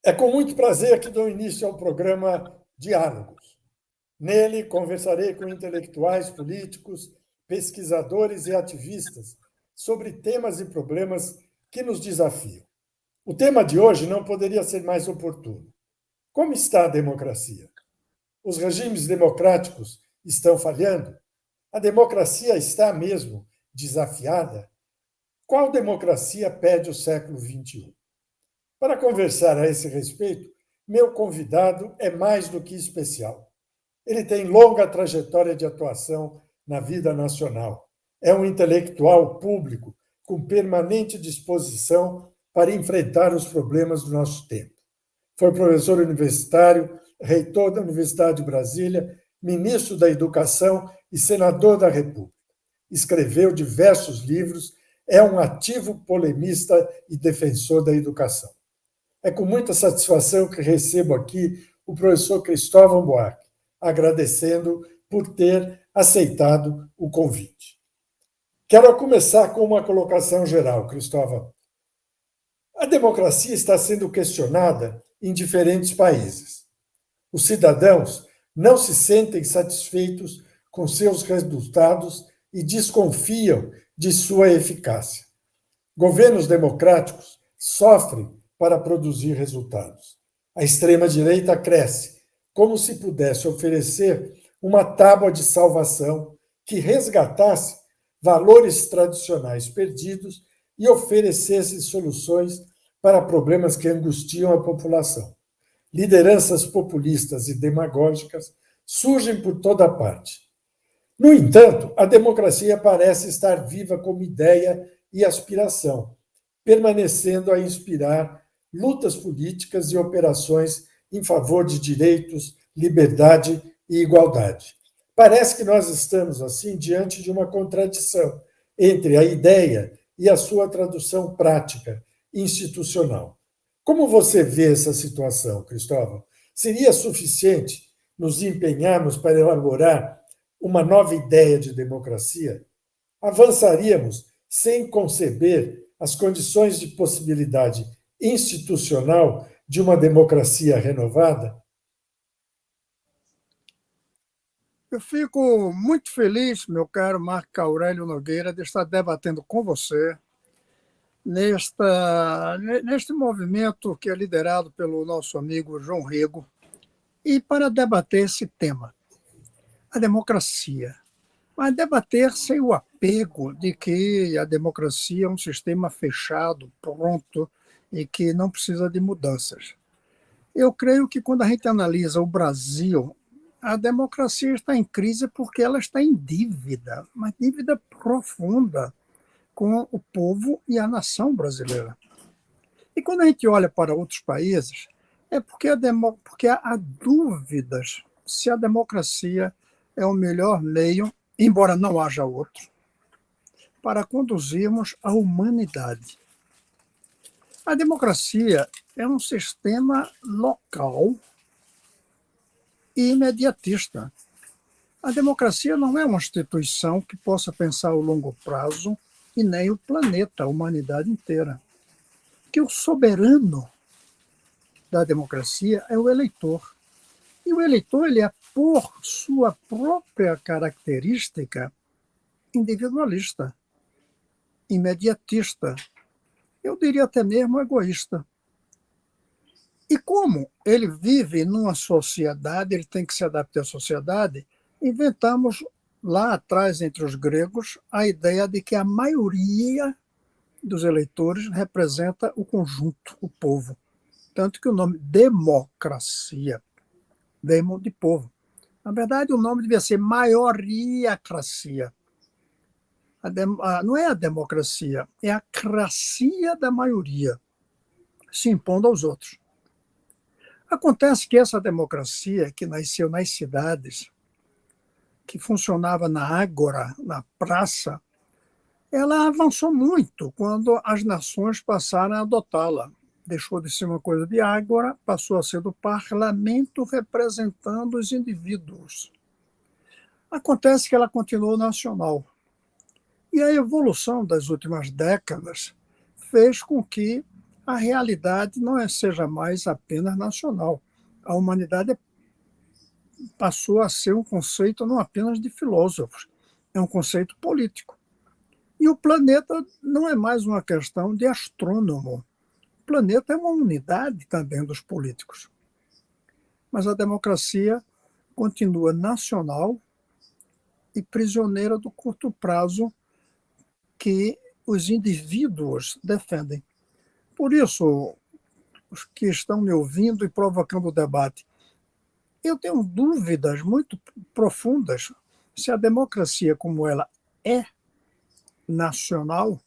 É com muito prazer que dou início ao programa Diálogos. Nele, conversarei com intelectuais, políticos, pesquisadores e ativistas sobre temas e problemas que nos desafiam. O tema de hoje não poderia ser mais oportuno. Como está a democracia? Os regimes democráticos estão falhando? A democracia está mesmo desafiada? Qual democracia pede o século XXI? Para conversar a esse respeito, meu convidado é mais do que especial. Ele tem longa trajetória de atuação na vida nacional. É um intelectual público com permanente disposição para enfrentar os problemas do nosso tempo. Foi professor universitário, reitor da Universidade de Brasília, ministro da Educação e senador da República. Escreveu diversos livros, é um ativo polemista e defensor da educação. É com muita satisfação que recebo aqui o professor Cristóvão Buarque, agradecendo por ter aceitado o convite. Quero começar com uma colocação geral, Cristóvão. A democracia está sendo questionada em diferentes países. Os cidadãos não se sentem satisfeitos com seus resultados e desconfiam de sua eficácia. Governos democráticos sofrem para produzir resultados. A extrema-direita cresce, como se pudesse oferecer uma tábua de salvação que resgatasse valores tradicionais perdidos e oferecesse soluções para problemas que angustiam a população. Lideranças populistas e demagógicas surgem por toda parte. No entanto, a democracia parece estar viva como ideia e aspiração, permanecendo a inspirar lutas políticas e operações em favor de direitos, liberdade e igualdade. Parece que nós estamos, assim, diante de uma contradição entre a ideia e a sua tradução prática, institucional. Como você vê essa situação, Cristóvão? Seria suficiente nos empenharmos para elaborar uma nova ideia de democracia? Avançaríamos sem conceber as condições de possibilidade institucional de uma democracia renovada? Eu fico muito feliz, meu caro Marco Aurélio Nogueira, de estar debatendo com você neste movimento que é liderado pelo nosso amigo João Rego, e para debater esse tema, a democracia. Mas debater sem o apego de que a democracia é um sistema fechado, pronto, e que não precisa de mudanças. Eu creio que quando a gente analisa o Brasil, a democracia está em crise porque ela está em dívida, uma dívida profunda com o povo e a nação brasileira. E quando a gente olha para outros países, é porque há dúvidas se a democracia é o melhor meio, embora não haja outro, para conduzirmos a humanidade. A democracia é um sistema local e imediatista. A democracia não é uma instituição que possa pensar o longo prazo e nem o planeta, a humanidade inteira. Que o soberano da democracia é o eleitor. E o eleitor ele é, por sua própria característica, individualista, imediatista, eu diria até mesmo egoísta. E como ele vive numa sociedade, ele tem que se adaptar à sociedade, inventamos lá atrás, entre os gregos, a ideia de que a maioria dos eleitores representa o conjunto, o povo. Tanto que o nome democracia, demo de povo. Na verdade, o nome devia ser maioriacracia. Não é a democracia, é a cracia da maioria, se impondo aos outros. Acontece que essa democracia, que nasceu nas cidades, que funcionava na ágora, na praça, ela avançou muito quando as nações passaram a adotá-la. Deixou de ser uma coisa de ágora, passou a ser do parlamento representando os indivíduos. Acontece que ela continuou nacional. E a evolução das últimas décadas fez com que a realidade não seja mais apenas nacional. A humanidade passou a ser um conceito não apenas de filósofos, é um conceito político. E o planeta não é mais uma questão de astrônomo. O planeta é uma unidade também dos políticos. Mas a democracia continua nacional e prisioneira do curto prazo que os indivíduos defendem. Por isso, os que estão me ouvindo e provocando o debate, eu tenho dúvidas muito profundas se a democracia, como ela é nacional,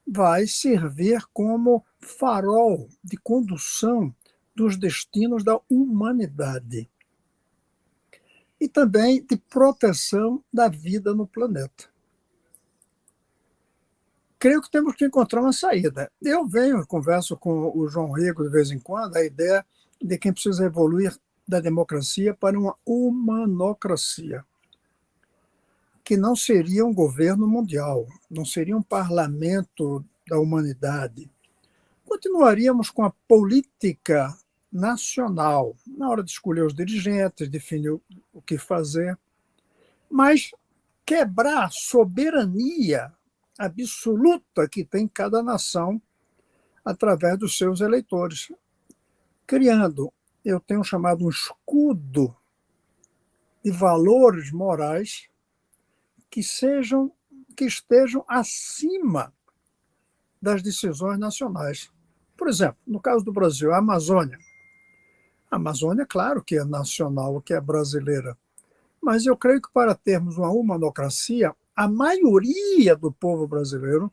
vai servir como farol de condução dos destinos da humanidade e também de proteção da vida no planeta. Creio que temos que encontrar uma saída. Eu converso com o João Rego de vez em quando, a ideia de quem precisa evoluir da democracia para uma humanocracia, que não seria um governo mundial, não seria um parlamento da humanidade. Continuaríamos com a política nacional, na hora de escolher os dirigentes, definir o que fazer, mas quebrar a soberania absoluta que tem cada nação através dos seus eleitores, criando, eu tenho chamado um escudo de valores morais que estejam acima das decisões nacionais. Por exemplo, no caso do Brasil, a Amazônia. A Amazônia, claro que é nacional, que é brasileira, mas eu creio que para termos uma humanocracia, a maioria do povo brasileiro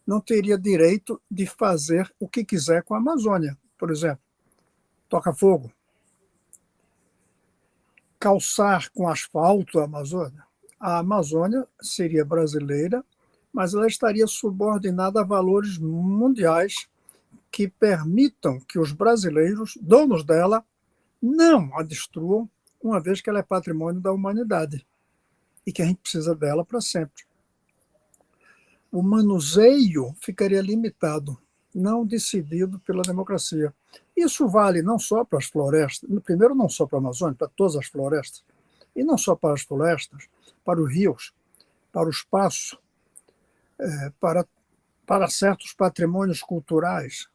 não teria direito de fazer o que quiser com a Amazônia. Por exemplo, toca fogo, calçar com asfalto a Amazônia. A Amazônia seria brasileira, mas ela estaria subordinada a valores mundiais que permitam que os brasileiros, donos dela, não a destruam, uma vez que ela é patrimônio da humanidade e que a gente precisa dela para sempre. O manuseio ficaria limitado, não decidido pela democracia. Isso vale não só para as florestas, primeiro não só para a Amazônia, para todas as florestas, e não só para as florestas, para os rios, para o espaço, para certos patrimônios culturais.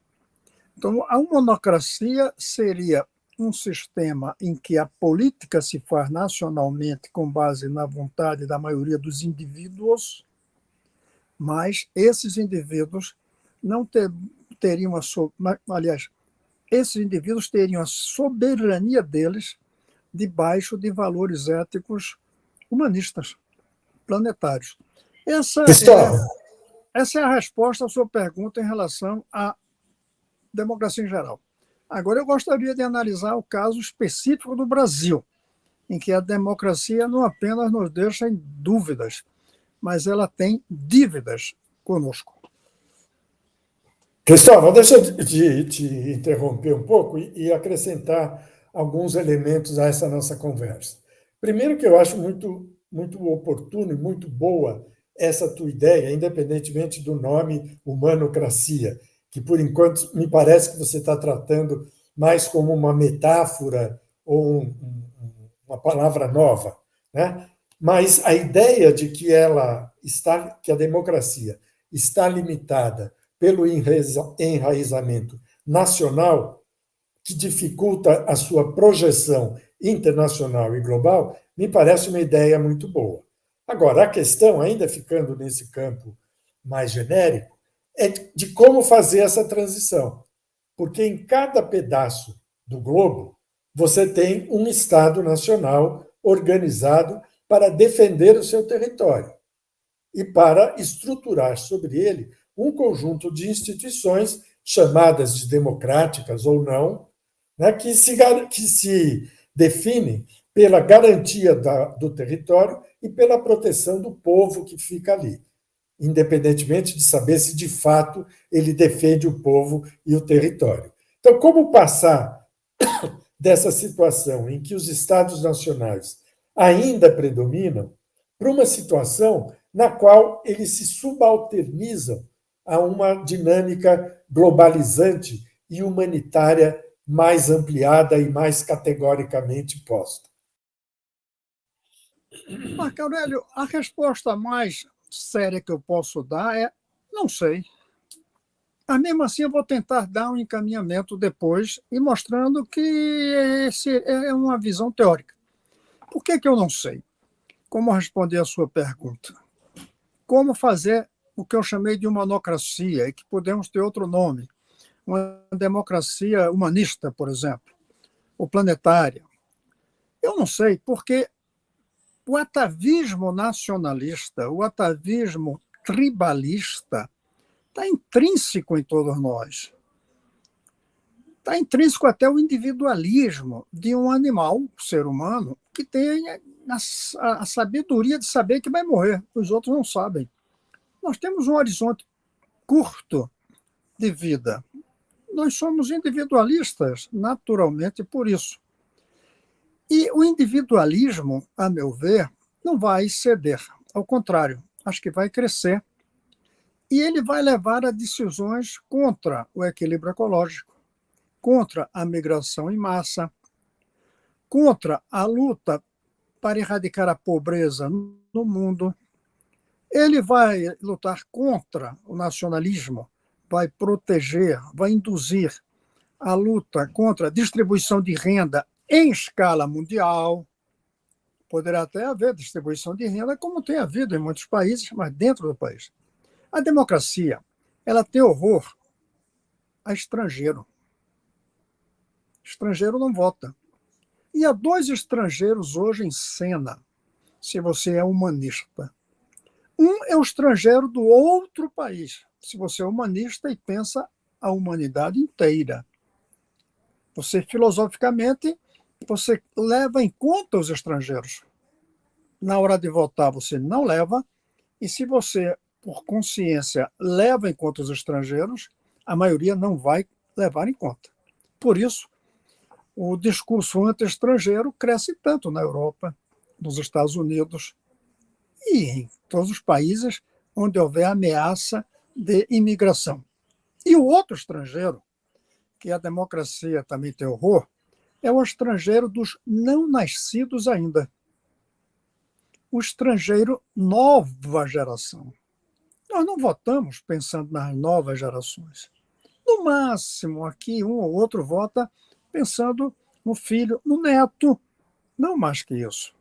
Então, a monocracia seria um sistema em que a política se faz nacionalmente com base na vontade da maioria dos indivíduos, mas esses indivíduos não teriam aliás, esses indivíduos teriam a soberania deles debaixo de valores éticos humanistas, planetários. Essa é a resposta à sua pergunta em relação à democracia em geral. Agora, eu gostaria de analisar o caso específico do Brasil, em que a democracia não apenas nos deixa em dúvidas, mas ela tem dívidas conosco. Cristóvão, deixa eu te interromper um pouco e acrescentar alguns elementos a essa nossa conversa. Primeiro, que eu acho muito, muito oportuno e muito boa essa tua ideia, independentemente do nome humanocracia, que, por enquanto, me parece que você está tratando mais como uma metáfora ou uma palavra nova, né? Mas a ideia de que que a democracia está limitada pelo enraizamento nacional, que dificulta a sua projeção internacional e global, me parece uma ideia muito boa. Agora, a questão, ainda ficando nesse campo mais genérico, é de como fazer essa transição. Porque em cada pedaço do globo, você tem um Estado nacional organizado para defender o seu território e para estruturar sobre ele um conjunto de instituições chamadas de democráticas ou não, né, que se definem pela garantia do território e pela proteção do povo que fica ali, independentemente de saber se de fato ele defende o povo e o território. Então, como passar dessa situação em que os Estados nacionais ainda predominam para uma situação na qual eles se subalternizam a uma dinâmica globalizante e humanitária mais ampliada e mais categoricamente posta? Marco Aurélio, a resposta mais séria que eu posso dar é não sei. Mas mesmo assim eu vou tentar dar um encaminhamento depois e mostrando que esse é uma visão teórica. Por que eu não sei? Como responder a sua pergunta? Como fazer o que eu chamei de humanocracia, e que podemos ter outro nome, uma democracia humanista, por exemplo, ou planetária? Eu não sei, porque o atavismo nacionalista, o atavismo tribalista, está intrínseco em todos nós. Está intrínseco até o individualismo de um animal, o ser humano, que tem a sabedoria de saber que vai morrer. Os outros não sabem. Nós temos um horizonte curto de vida. Nós somos individualistas, naturalmente, por isso. E o individualismo, a meu ver, não vai ceder. Ao contrário, acho que vai crescer. E ele vai levar a decisões contra o equilíbrio ecológico, contra a migração em massa, contra a luta para erradicar a pobreza no mundo. Ele vai lutar contra o nacionalismo, vai proteger, vai induzir a luta contra a distribuição de renda em escala mundial. Poderá até haver distribuição de renda, como tem havido em muitos países, mas dentro do país. A democracia, ela tem horror a estrangeiro. Estrangeiro não vota. E há dois estrangeiros hoje em cena, se você é humanista. Um é o estrangeiro do outro país, se você é humanista e pensa a humanidade inteira. Você, filosoficamente, você leva em conta os estrangeiros. Na hora de votar, você não leva, e se você, por consciência, leva em conta os estrangeiros, a maioria não vai levar em conta. Por isso, o discurso anti-estrangeiro cresce tanto na Europa, nos Estados Unidos e em todos os países onde houver ameaça de imigração. E o outro estrangeiro, que a democracia também tem horror, é o estrangeiro dos não nascidos ainda. O estrangeiro nova geração. Nós não votamos pensando nas novas gerações. No máximo, aqui um ou outro vota pensando no filho, no neto, não mais que isso.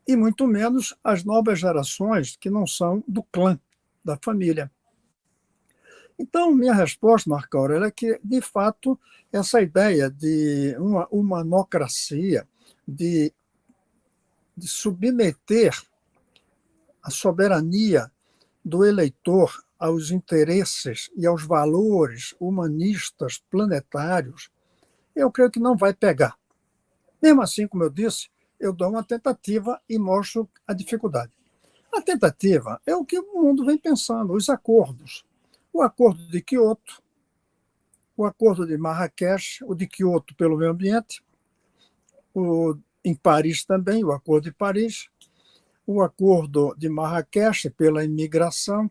E muito menos as novas gerações que não são do clã, da família. Então, minha resposta, Marco Aurélio, é que, de fato, essa ideia de uma humanocracia, de submeter a soberania do eleitor aos interesses e aos valores humanistas planetários, eu creio que não vai pegar. Mesmo assim, como eu disse, eu dou uma tentativa e mostro a dificuldade. A tentativa é o que o mundo vem pensando, os acordos. O acordo de Quioto, o acordo de Marrakech, o de Quioto pelo meio ambiente, em Paris também, o acordo de Paris, o acordo de Marrakech pela imigração,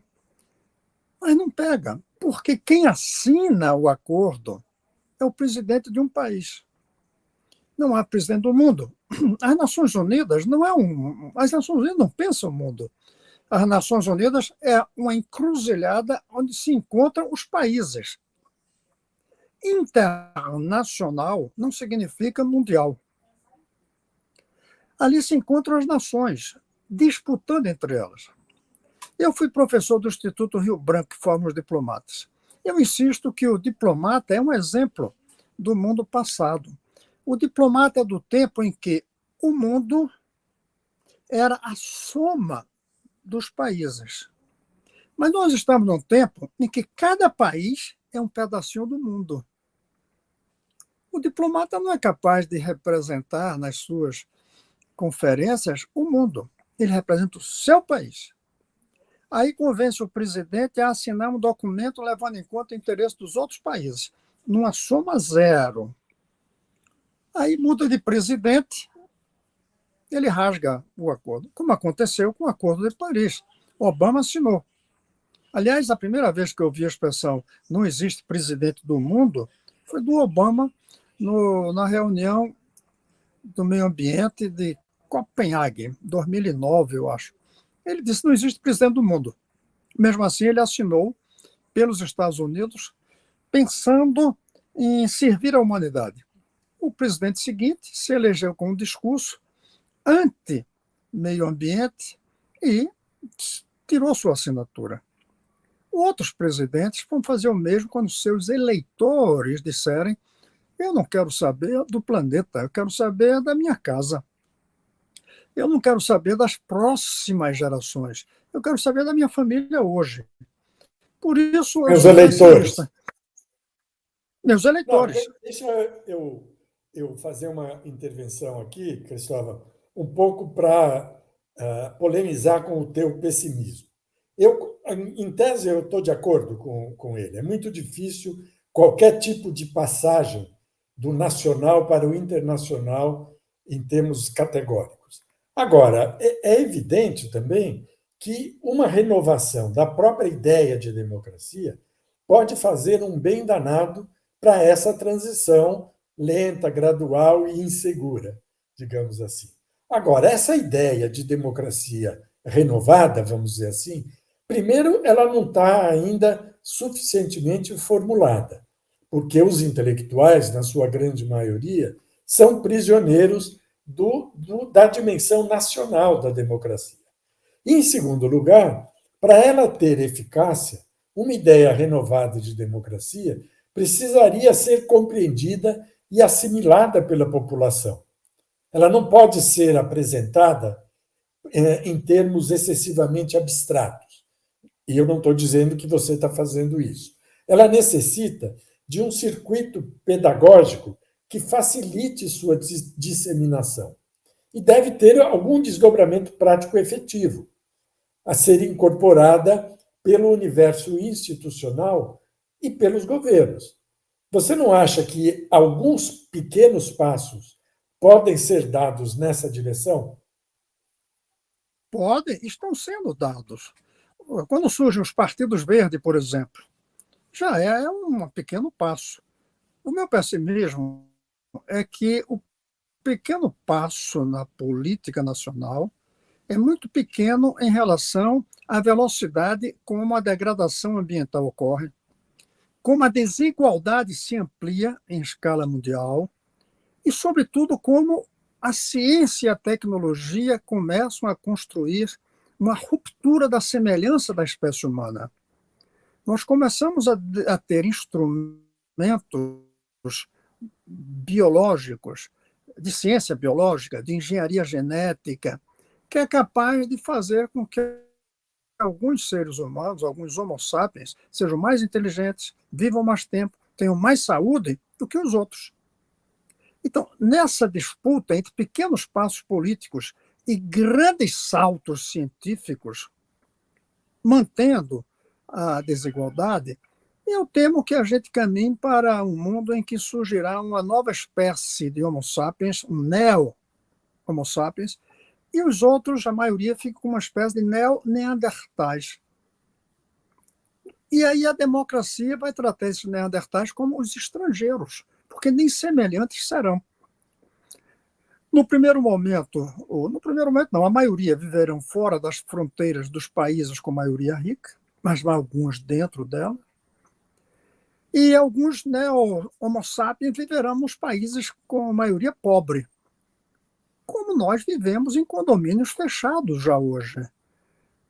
mas não pega, porque quem assina o acordo é o presidente de um país. Não há presidente do mundo. As Nações Unidas não é as Nações Unidas não pensam o mundo. As Nações Unidas é uma encruzilhada onde se encontram os países. Internacional não significa mundial. Ali se encontram as nações, disputando entre elas. Eu fui professor do Instituto Rio Branco, que forma os diplomatas. Eu insisto que o diplomata é um exemplo do mundo passado. O diplomata é do tempo em que o mundo era a soma dos países. Mas nós estamos num tempo em que cada país é um pedacinho do mundo. O diplomata não é capaz de representar nas suas conferências o mundo. Ele representa o seu país. Aí convence o presidente a assinar um documento levando em conta o interesse dos outros países, numa soma zero. Aí muda de presidente, ele rasga o acordo, como aconteceu com o Acordo de Paris. Obama assinou. Aliás, a primeira vez que eu vi a expressão "não existe presidente do mundo" foi do Obama na reunião do meio ambiente de Copenhague, 2009, eu acho. Ele disse: não existe presidente do mundo. Mesmo assim, ele assinou pelos Estados Unidos, pensando em servir a humanidade. O presidente seguinte se elegeu com um discurso anti-meio ambiente e tirou sua assinatura. Outros presidentes vão fazer o mesmo quando seus eleitores disserem: eu não quero saber do planeta, eu quero saber da minha casa. Eu não quero saber das próximas gerações. Eu quero saber da minha família hoje. Por isso, eu Meus sou eleitores. pessimista. Meus Não, eleitores. deixa eu fazer uma intervenção aqui, Cristóvão, um pouco para polemizar com o teu pessimismo. Em tese, eu estou de acordo com ele. É muito difícil qualquer tipo de passagem do nacional para o internacional em termos categóricos. Agora, é evidente também que uma renovação da própria ideia de democracia pode fazer um bem danado para essa transição lenta, gradual e insegura, digamos assim. Agora, essa ideia de democracia renovada, vamos dizer assim, primeiro, ela não está ainda suficientemente formulada, porque os intelectuais, na sua grande maioria, são prisioneiros da dimensão nacional da democracia. E, em segundo lugar, para ela ter eficácia, uma ideia renovada de democracia precisaria ser compreendida e assimilada pela população. Ela não pode ser apresentada em termos excessivamente abstratos. E eu não estou dizendo que você está fazendo isso. Ela necessita de um circuito pedagógico que facilite sua disseminação. E deve ter algum desdobramento prático efetivo, a ser incorporada pelo universo institucional e pelos governos. Você não acha que alguns pequenos passos podem ser dados nessa direção? Podem, estão sendo dados. Quando surgem os partidos verdes, por exemplo, já é um pequeno passo. O meu pessimismo é que o pequeno passo na política nacional é muito pequeno em relação à velocidade como a degradação ambiental ocorre, como a desigualdade se amplia em escala mundial e, sobretudo, como a ciência e a tecnologia começam a construir uma ruptura da semelhança da espécie humana. Nós começamos a ter instrumentos biológicos, de ciência biológica, de engenharia genética, que é capaz de fazer com que alguns seres humanos, alguns homo sapiens, sejam mais inteligentes, vivam mais tempo, tenham mais saúde do que os outros. Então, nessa disputa entre pequenos passos políticos e grandes saltos científicos, mantendo a desigualdade, eu temo que a gente caminhe para um mundo em que surgirá uma nova espécie de Homo sapiens, um neo-Homo sapiens, e os outros, a maioria, ficam com uma espécie de neo-neandertais. E aí a democracia vai tratar esses neandertais como os estrangeiros, porque nem semelhantes serão. No primeiro momento não, a maioria viverão fora das fronteiras dos países com maioria rica, mas alguns dentro dela. E alguns neo-homo sapiens viverão nos países com maioria pobre, como nós vivemos em condomínios fechados já hoje,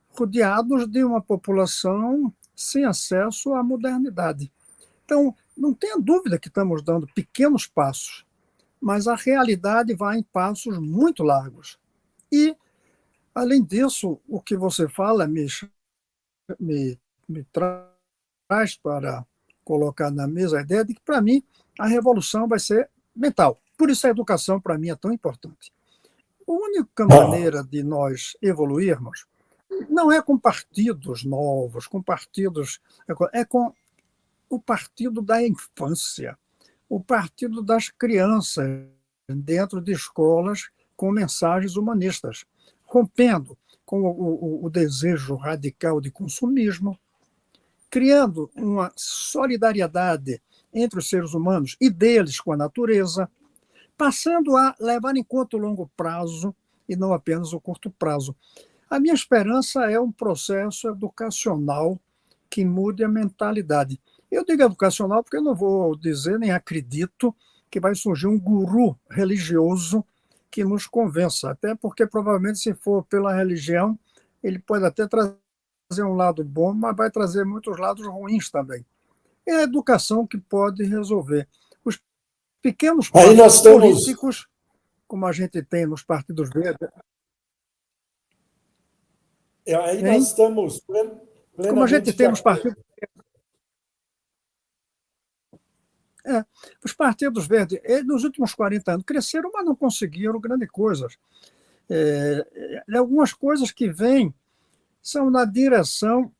rodeados de uma população sem acesso à modernidade. Então, não tenha dúvida que estamos dando pequenos passos, mas a realidade vai em passos muito largos. E, além disso, o que você fala me traz para colocar na mesa a ideia de que, para mim, a revolução vai ser mental. Por isso a educação, para mim, é tão importante. A única maneira de nós evoluirmos não é com partidos novos, é com o partido da infância, o partido das crianças dentro de escolas com mensagens humanistas, rompendo com o desejo radical de consumismo, criando uma solidariedade entre os seres humanos e deles com a natureza, passando a levar em conta o longo prazo e não apenas o curto prazo. A minha esperança é um processo educacional que mude a mentalidade. Eu digo educacional porque eu não vou dizer, nem acredito, que vai surgir um guru religioso que nos convença, até porque provavelmente se for pela religião, ele pode até trazer um lado bom, mas vai trazer muitos lados ruins também. É a educação que pode resolver. Os pequenos Aí nós partidos estamos, políticos, como a gente tem nos partidos verdes, aí nós hein? estamos Como a gente plenamente de tem nos acordo. partidos. É, os partidos verdes, nos últimos 40 anos, cresceram, mas não conseguiram grandes coisas. Algumas coisas que vêm são na direção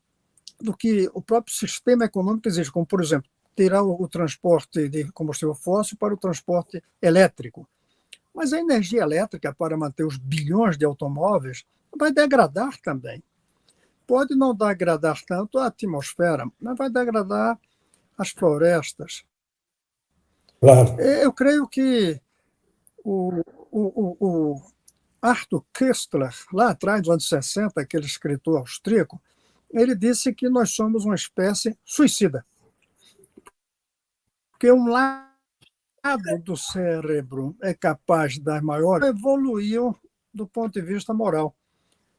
do que o próprio sistema econômico exige, como, por exemplo, tirar o transporte de combustível fóssil para o transporte elétrico. Mas a energia elétrica, para manter os bilhões de automóveis, vai degradar também. Pode não degradar tanto a atmosfera, mas vai degradar as florestas. Claro. Eu creio que o, o Arthur Koestler, lá atrás, dos anos 60, aquele escritor austríaco, ele disse que nós somos uma espécie suicida. Porque um lado do cérebro é capaz das maiores, evoluiu do ponto de vista moral.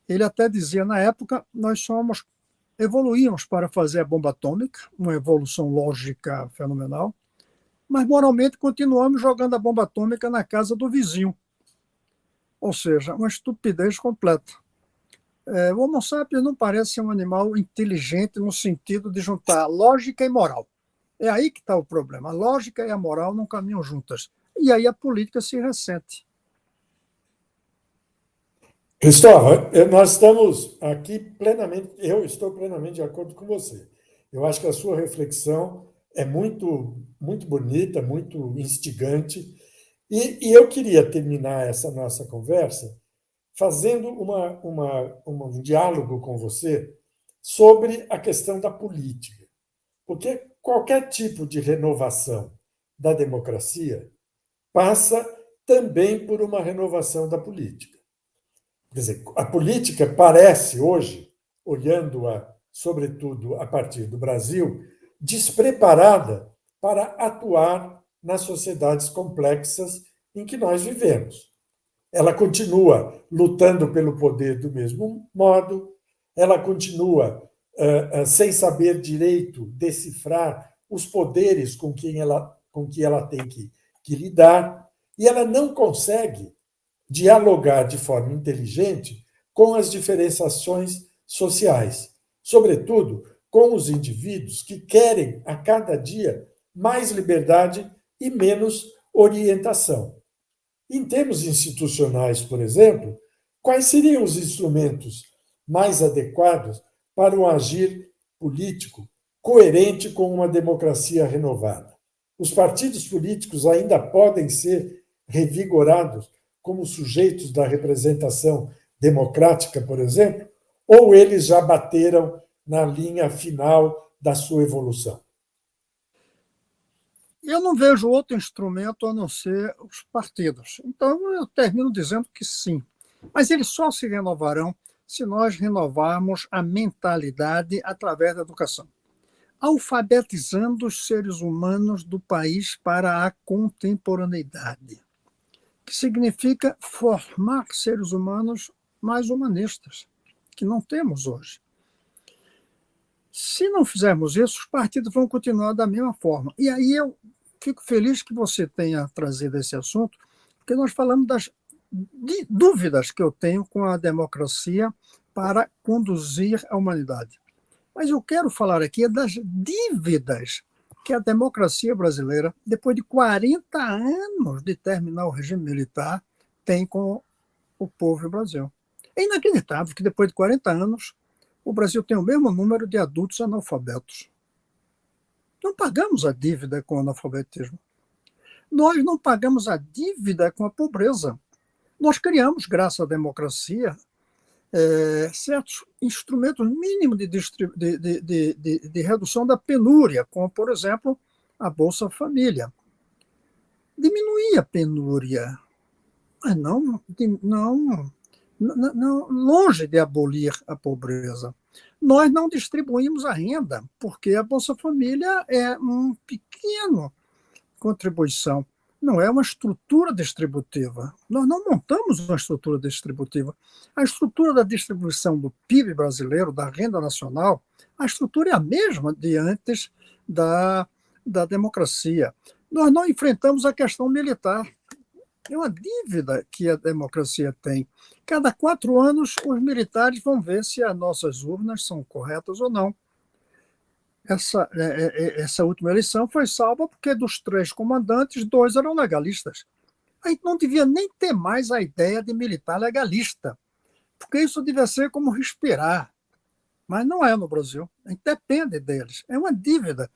Ele até dizia, na época, evoluímos para fazer a bomba atômica, uma evolução lógica fenomenal, mas moralmente continuamos jogando a bomba atômica na casa do vizinho. Ou seja, uma estupidez completa. O Homo sapiens não parece ser um animal inteligente no sentido de juntar lógica e moral. É aí que está o problema. A lógica e a moral não caminham juntas. E aí a política se ressente. Cristóvão, nós estamos aqui plenamente, eu estou plenamente de acordo com você. Eu acho que a sua reflexão é muito, muito bonita, muito instigante, e eu queria terminar essa nossa conversa fazendo um diálogo com você sobre a questão da política. Porque qualquer tipo de renovação da democracia passa também por uma renovação da política. Quer dizer, a política parece hoje, olhando-a, sobretudo a partir do Brasil, despreparada para atuar nas sociedades complexas em que nós vivemos. Ela continua lutando pelo poder do mesmo modo, ela continua sem saber direito decifrar os poderes com que ela tem que lidar, e ela não consegue dialogar de forma inteligente com as diferenciações sociais, sobretudo com os indivíduos que querem a cada dia mais liberdade e menos orientação. Em termos institucionais, por exemplo, quais seriam os instrumentos mais adequados para um agir político coerente com uma democracia renovada? Os partidos políticos ainda podem ser revigorados como sujeitos da representação democrática, por exemplo, ou eles já bateram na linha final da sua evolução? Eu não vejo outro instrumento a não ser os partidos. Então, eu termino dizendo que sim. Mas eles só se renovarão se nós renovarmos a mentalidade através da educação, alfabetizando os seres humanos do país para a contemporaneidade, que significa formar seres humanos mais humanistas, que não temos hoje. Se não fizermos isso, os partidos vão continuar da mesma forma. E aí eu fico feliz que você tenha trazido esse assunto, porque nós falamos das dúvidas que eu tenho com a democracia para conduzir a humanidade. Mas eu quero falar aqui das dívidas que a democracia brasileira, depois de 40 anos de terminar o regime militar, tem com o povo do Brasil. É inacreditável que depois de 40 anos o Brasil tem o mesmo número de adultos analfabetos. Não pagamos a dívida com o analfabetismo. Nós não pagamos a dívida com a pobreza. Nós criamos, graças à democracia, certos instrumentos mínimos de redução da penúria, como, por exemplo, a Bolsa Família. Diminuir a penúria, mas não, longe de abolir a pobreza. Nós não distribuímos a renda, porque a Bolsa Família é uma pequena contribuição, não é uma estrutura distributiva. Nós não montamos uma estrutura distributiva. A estrutura da distribuição do PIB brasileiro, da renda nacional, a estrutura é a mesma de antes da democracia. Nós não enfrentamos a questão militar. É uma dívida que a democracia tem. Cada 4 anos, os militares vão ver se as nossas urnas são corretas ou não. Essa última eleição foi salva porque dos 3 comandantes, 2 eram legalistas. A gente não devia nem ter mais a ideia de militar legalista, porque isso devia ser como respirar. Mas não é no Brasil. A gente depende deles. É uma dívida.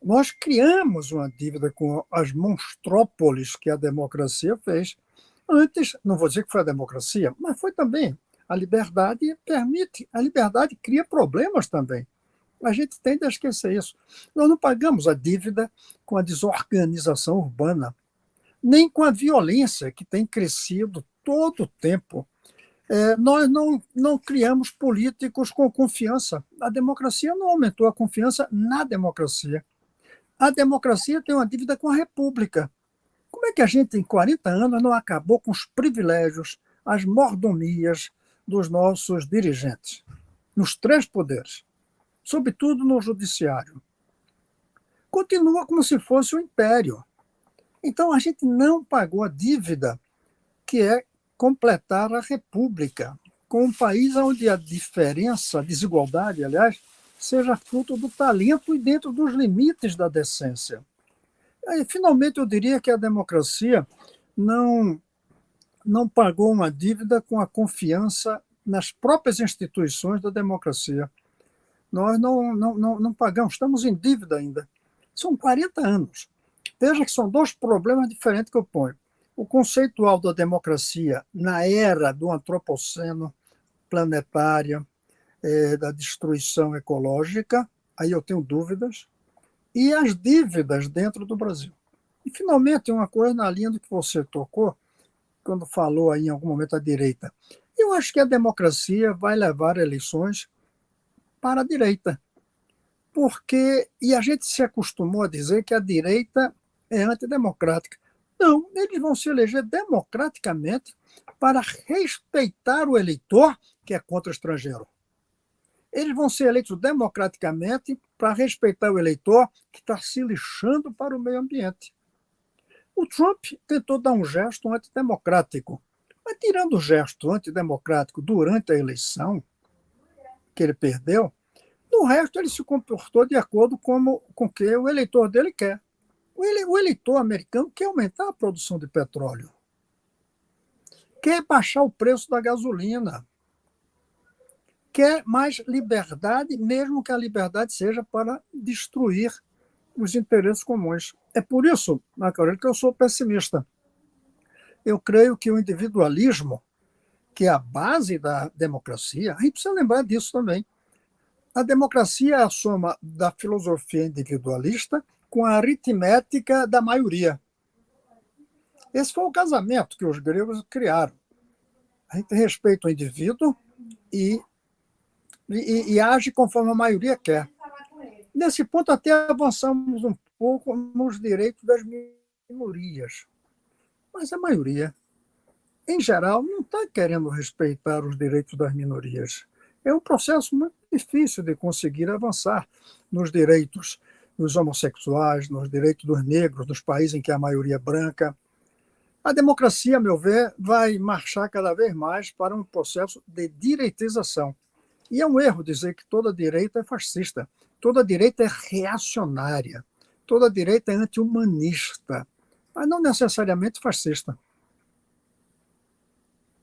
Nós criamos uma dívida com as monstrópolis que a democracia fez. Antes, não vou dizer que foi a democracia, mas foi também. A liberdade permite, a liberdade cria problemas também. A gente tende a esquecer isso. Nós não pagamos a dívida com a desorganização urbana, nem com a violência que tem crescido todo o tempo. Nós não criamos políticos com confiança. A democracia não aumentou a confiança na democracia. A democracia tem uma dívida com a República. Como é que a gente, em 40 anos, não acabou com os privilégios, as mordomias dos nossos dirigentes, nos 3 poderes, sobretudo no judiciário? Continua como se fosse um império. Então, a gente não pagou a dívida, que é completar a República, com um país onde a diferença, a desigualdade, aliás, seja fruto do talento e dentro dos limites da decência. Aí, finalmente, eu diria que a democracia não pagou uma dívida com a confiança nas próprias instituições da democracia. Nós não pagamos, estamos em dívida ainda. São 40 anos. Veja que são 2 problemas diferentes que eu ponho. O conceitual da democracia na era do antropoceno planetária, da destruição ecológica, aí eu tenho dúvidas, e as dívidas dentro do Brasil. E, finalmente, uma coisa na linha do que você tocou, quando falou aí em algum momento à direita. Eu acho que a democracia vai levar eleições para a direita. E a gente se acostumou a dizer que a direita é antidemocrática. Não, eles vão se eleger democraticamente para respeitar o eleitor que é contra o estrangeiro. Eles vão ser eleitos democraticamente para respeitar o eleitor que está se lixando para o meio ambiente. O Trump tentou dar um gesto antidemocrático, mas tirando o gesto antidemocrático durante a eleição, que ele perdeu, no resto ele se comportou de acordo com o que o eleitor dele quer. O eleitor americano quer aumentar a produção de petróleo, quer baixar o preço da gasolina, quer mais liberdade, mesmo que a liberdade seja para destruir os interesses comuns. É por isso, Macarena, que eu sou pessimista. Eu creio que o individualismo, que é a base da democracia, a gente precisa lembrar disso também. A democracia é a soma da filosofia individualista com a aritmética da maioria. Esse foi o casamento que os gregos criaram. A gente respeita o indivíduo e age conforme a maioria quer. Nesse ponto, até avançamos um pouco nos direitos das minorias. Mas a maioria, em geral, não está querendo respeitar os direitos das minorias. É um processo muito difícil de conseguir avançar nos direitos dos homossexuais, nos direitos dos negros, dos países em que a maioria é branca. A democracia, a meu ver, vai marchar cada vez mais para um processo de direitização. E é um erro dizer que toda direita é fascista, toda direita é reacionária, toda direita é anti-humanista, mas não necessariamente fascista.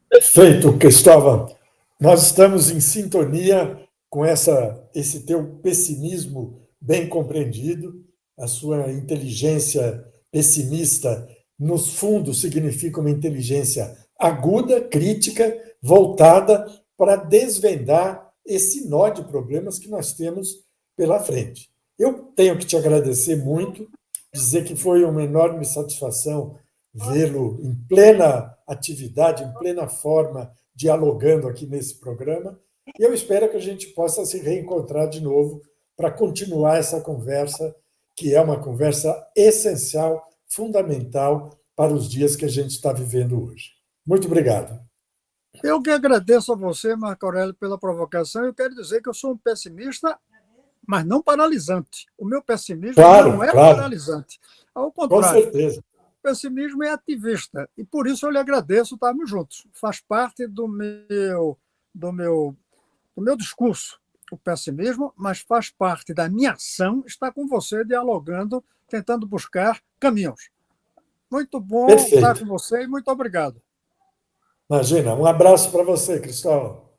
Perfeito, Cristóvão. Nós estamos em sintonia com esse teu pessimismo bem compreendido, a sua inteligência pessimista, no fundo, significa uma inteligência aguda, crítica, voltada para desvendar esse nó de problemas que nós temos pela frente. Eu tenho que te agradecer muito, dizer que foi uma enorme satisfação vê-lo em plena atividade, em plena forma, dialogando aqui nesse programa, e eu espero que a gente possa se reencontrar de novo para continuar essa conversa, que é uma conversa essencial, fundamental para os dias que a gente está vivendo hoje. Muito obrigado. Eu que agradeço a você, Marco Aurélio, pela provocação. Eu quero dizer que eu sou um pessimista, mas não paralisante. O meu pessimismo não é paralisante. Ao contrário, com certeza. O pessimismo é ativista. E por isso eu lhe agradeço estarmos juntos. Faz parte do meu discurso, o pessimismo, mas faz parte da minha ação estar com você dialogando, tentando buscar caminhos. Muito bom estar com você e muito obrigado. Imagina, um abraço para você, Cristóvão.